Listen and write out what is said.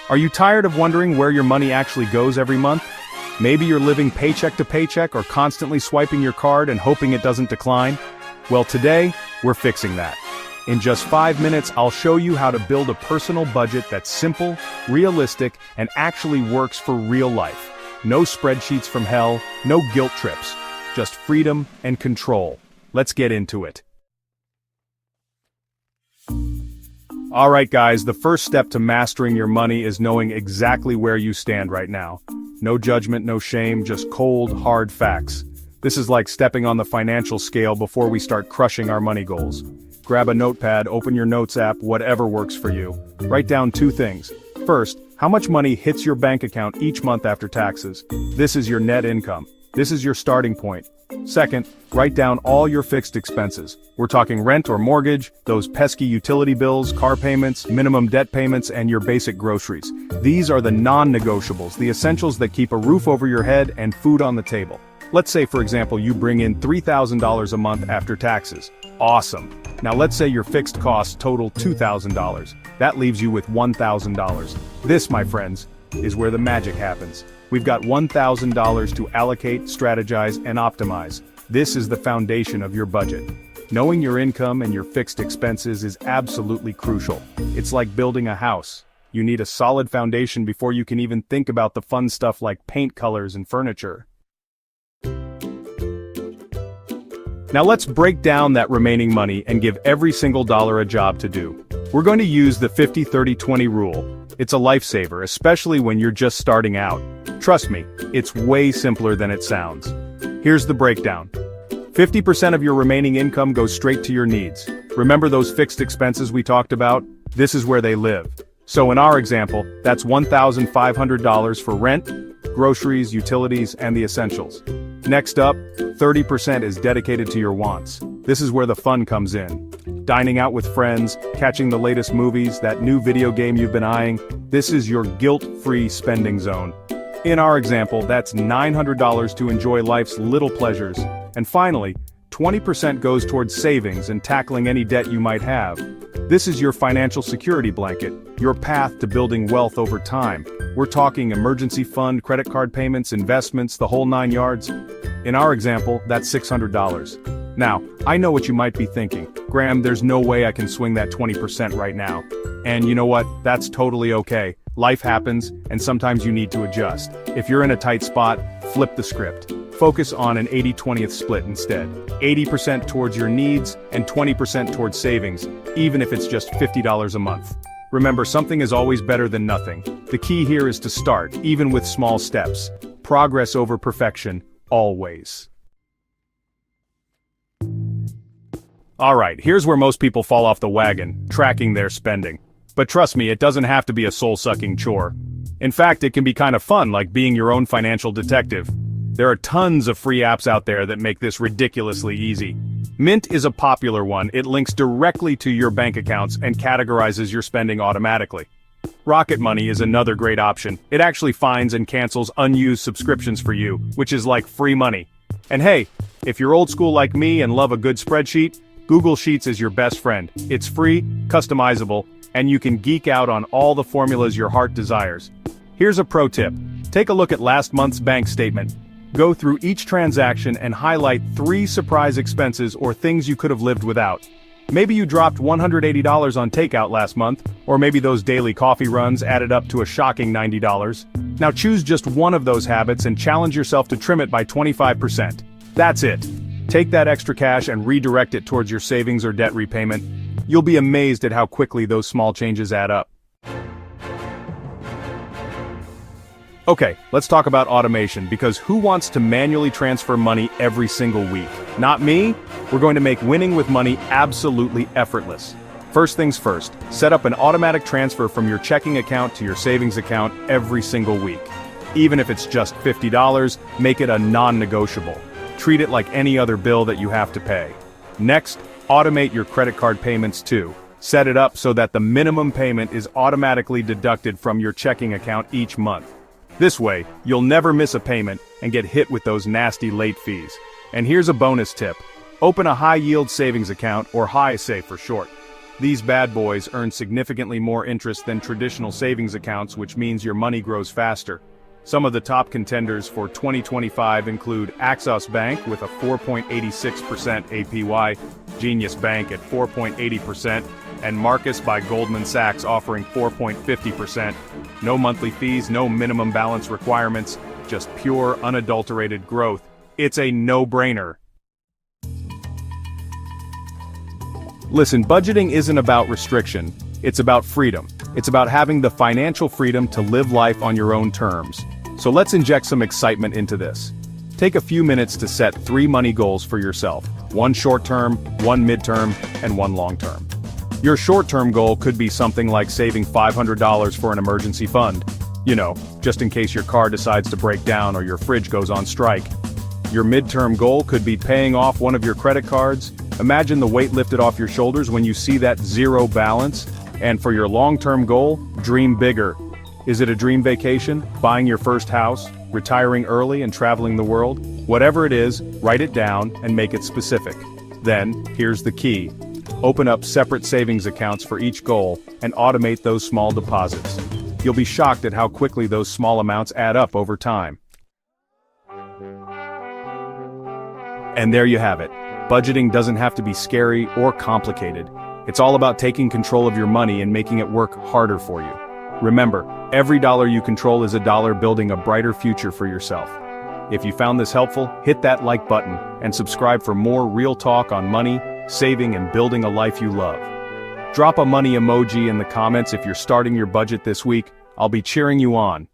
Are you tired of wondering where your money actually goes every month? Maybe you're living paycheck to paycheck or constantly swiping your card and hoping it doesn't decline? Well, today, we're fixing that. In just 5 minutes, I'll show you how to build a personal budget that's simple, realistic, and actually works for real life. No spreadsheets from hell, no guilt trips, just freedom and control. Let's get into it. Alright guys, the first step to mastering your money is knowing exactly where you stand right now. No judgment, no shame, just cold, hard facts. This is like stepping on the financial scale before we start crushing our money goals. Grab a notepad, open your notes app, whatever works for you. Write down 2 things. First, how much money hits your bank account each month after taxes? This is your net income. This is your starting point. Second, write down all your fixed expenses. We're talking rent or mortgage, those pesky utility bills, car payments, minimum debt payments, and your basic groceries. These are the non-negotiables, the essentials that keep a roof over your head and food on the table. Let's say, for example, you bring in $3,000 a month after taxes. Awesome. Now let's say your fixed costs total $2,000. That leaves you with $1,000. This, my friends, is where the magic happens. We've got $1,000 to allocate, strategize, and optimize. This is the foundation of your budget. Knowing your income and your fixed expenses is absolutely crucial. It's like building a house. You need a solid foundation before you can even think about the fun stuff like paint colors and furniture. Now let's break down that remaining money and give every single dollar a job to do. We're going to use the 50-30-20 rule. It's a lifesaver, especially when you're just starting out. Trust me, it's way simpler than it sounds. Here's the breakdown. 50% of your remaining income goes straight to your needs. Remember those fixed expenses we talked about? This is where they live. So in our example, that's $1,500 for rent, groceries, utilities, and the essentials. Next up, 30% is dedicated to your wants. This is where the fun comes in. Dining out with friends, catching the latest movies, that new video game you've been eyeing. This is your guilt-free spending zone. In our example, that's $900 to enjoy life's little pleasures. And finally, 20% goes towards savings and tackling any debt you might have. This is your financial security blanket, your path to building wealth over time. We're talking emergency fund, credit card payments, investments, the whole 9 yards. In our example, that's $600. Now, I know what you might be thinking. Graham, there's no way I can swing that 20% right now. And you know what? That's totally okay. Life happens, and sometimes you need to adjust. If you're in a tight spot, flip the script. Focus on an 80-20th split instead. 80% towards your needs and 20% towards savings, even if it's just $50 a month. Remember, something is always better than nothing. The key here is to start, even with small steps. Progress over perfection, always. Alright, here's where most people fall off the wagon, tracking their spending. But trust me, it doesn't have to be a soul-sucking chore. In fact, it can be kind of fun, like being your own financial detective. There are tons of free apps out there that make this ridiculously easy. Mint is a popular one. It links directly to your bank accounts and categorizes your spending automatically. Rocket Money is another great option. It actually finds and cancels unused subscriptions for you, which is like free money. And hey, if you're old school like me and love a good spreadsheet, Google Sheets is your best friend. It's free, customizable, and you can geek out on all the formulas your heart desires. Here's a pro tip. Take a look at last month's bank statement. Go through each transaction and highlight 3 surprise expenses or things you could have lived without. Maybe you dropped $180 on takeout last month, or maybe those daily coffee runs added up to a shocking $90. Now choose just one of those habits and challenge yourself to trim it by 25%. That's it. Take that extra cash and redirect it towards your savings or debt repayment. You'll be amazed at how quickly those small changes add up. Okay, let's talk about automation, because who wants to manually transfer money every single week? Not me. We're going to make winning with money absolutely effortless. First things first, set up an automatic transfer from your checking account to your savings account every single week. Even if it's just $50, make it a non-negotiable. Treat it like any other bill that you have to pay. Next, automate your credit card payments too. Set it up so that the minimum payment is automatically deducted from your checking account each month. This way, you'll never miss a payment and get hit with those nasty late fees. And here's a bonus tip. Open a high-yield savings account, or HISA for short. These bad boys earn significantly more interest than traditional savings accounts, which means your money grows faster. Some of the top contenders for 2025 include Axos Bank with a 4.86% APY, Genius Bank at 4.80%, and Marcus by Goldman Sachs offering 4.50%. No monthly fees, no minimum balance requirements, just pure, unadulterated growth. It's a no-brainer. Listen, budgeting isn't about restriction, it's about freedom. It's about having the financial freedom to live life on your own terms. So let's inject some excitement into this. Take a few minutes to set 3 money goals for yourself. 1 short-term, 1 mid-term, and 1 long-term. Your short-term goal could be something like saving $500 for an emergency fund. You know, just in case your car decides to break down or your fridge goes on strike. Your mid-term goal could be paying off one of your credit cards. Imagine the weight lifted off your shoulders when you see that zero balance. And for your long-term goal, dream bigger. Is it a dream vacation, buying your first house, retiring early and traveling the world? Whatever it is, write it down and make it specific. Then, here's the key. Open up separate savings accounts for each goal and automate those small deposits. You'll be shocked at how quickly those small amounts add up over time. And there you have it. Budgeting doesn't have to be scary or complicated. It's all about taking control of your money and making it work harder for you. Remember, every dollar you control is a dollar building a brighter future for yourself. If you found this helpful, hit that like button and subscribe for more real talk on money, saving, and building a life you love. Drop a money emoji in the comments if you're starting your budget this week. I'll be cheering you on.